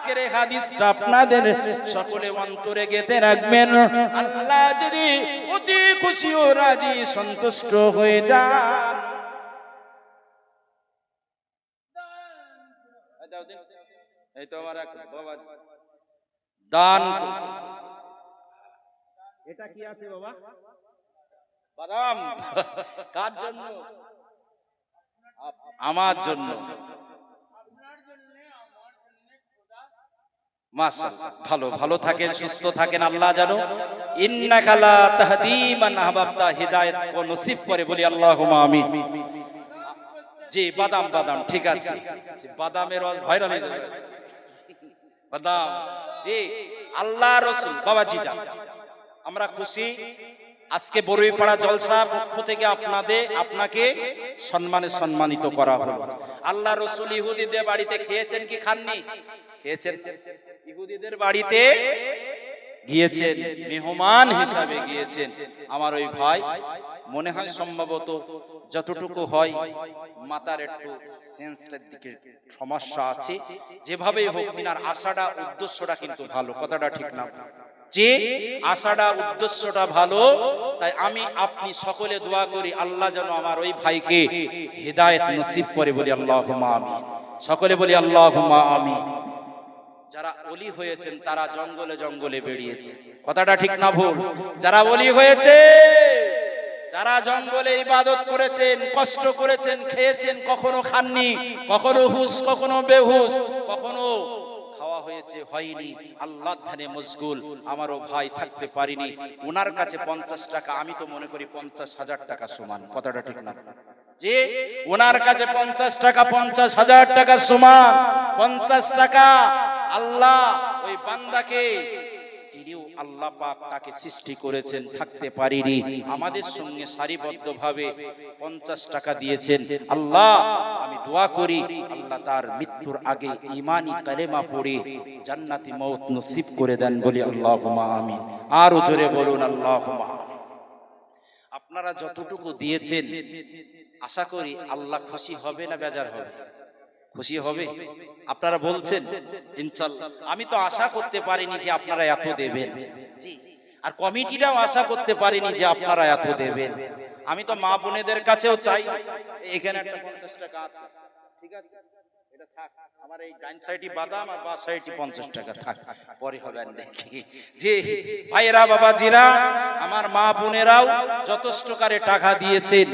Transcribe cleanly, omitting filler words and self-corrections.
আজকের এই হাদিসটা আপনাদের সকলে অন্তরে গেঁথে রাখবেন। আল্লাহ যদি অতি খুশি ও রাজি সন্তুষ্ট হয়ে যান, এই তো আমার এক বাবা দান করছে। এটা কি আছে বাবা? বাদাম। কার জন্য? আমার জন্য। মাশাআল্লাহ, ভালো ভালো থাকেন, সুস্থ থাকেন। আল্লাহ জানো ইন্নাকা লা তাহদি মান আহবাবতা, হিদায়াত কো নসিব করে, বলি আল্লাহুম্মা আমিন। জি বাদাম, বাদাম ঠিক আছে। বাদামের রস ভাইরাল হয়ে যাবে। বাদাম জি আল্লাহ রাসূল বাবাজি যান, আমরা খুশি। আজকে বড়ুইপাড়া জলসা পক্ষ থেকে আপনাকে সম্মানিত করা হলো। আল্লাহ রাসূল ইহুদিদের বাড়িতে খেয়েছেন কি খাননি? খেয়েছেন। ইহুদিদের বাড়িতে গিয়েছেন, মেহমান হিসাবে গিয়েছেন। আমার ওই ভাই মনে হয় সম্ভবত যতটুকু হয় মাতার একটু সেন্সটার দিকে সমস্যা আছে, যেভাবেই হোক তিনার আশাটা উদ্দেশ্যটা কিন্তু ভালো, কথাটা ঠিক না? যে আশাটা উদ্দেশ্যটা ভালো, তাই আমি আপনি সকলে দোয়া করি আল্লাহ যেন আমার ওই ভাইকে হিদায়াত নসিব করে, বলি আল্লাহুম্মা আমিন। সকলে বলি আল্লাহুম্মা আমিন। যারা ওলি হয়েছেন তারা জঙ্গলে জঙ্গলে বেরিয়েছে, কথাটা ঠিক না ভুল? যারা ওলি হয়েছে, যারা জঙ্গলে ইবাদত করেছেন, কষ্ট করেছেন, খেয়েছেন, কখনো খাননি, কখনো হুশ কখনো বেহুশ, কখনো খাওয়া হয়েছে হয়নি, আল্লাহর ধ্যানে মশগুল। আমারও ভাই থাকতে পারিনি। ওনার কাছে 50 টাকা আমি তো মনে করি 50,000 টাকা সমান, কথাটা ঠিক না? যে ওনার কাছে 50 টাকা 50,000 টাকা সমান। 50 টাকা আল্লাহ ওই বান্দাকে, তিনিও আল্লাহ পাক তাকে সৃষ্টি করেছেন, থাকতে পারিনি, আমাদের সঙ্গে সারিবদ্ধভাবে 50 টাকা দিয়েছেন। আল্লাহ আমি দোয়া করি আল্লাহ তার মৃত্যুর আগে ঈমানি কালেমা পড়ে জান্নাতি মওত নসিব করে দেন, বলি আল্লাহুম্মা আমিন। আর জোরে বলুন আল্লাহুম্মা আমিন। আপনারা যতটুকু দিয়েছেন আশা করি আল্লাহ খুশি হবে না বেজার হবে? খুশি হবে। আপনারা বলছেন ইনশাআল্লাহ। আমি তো আশা করতে পারিনি যে আপনারা এত দেবেন, জি, আর কমিটিটাও আশা করতে পারিনি যে আপনারা এত দেবেন। আমি তো মা বোনেদের কাছেও চাই, এখানে একটা 50 টাকা আছে, ঠিক আছে, এটা থাক। আমার এই ডান সাইডে বাদাম আর বাঁ সাইডে 50 টাকা থাক, পরে হবে আর দেখি। যে ভাইরা বাবাজিরা, আমার মা বোনেরাও যথেষ্ট করে টাকা দিয়েছেন।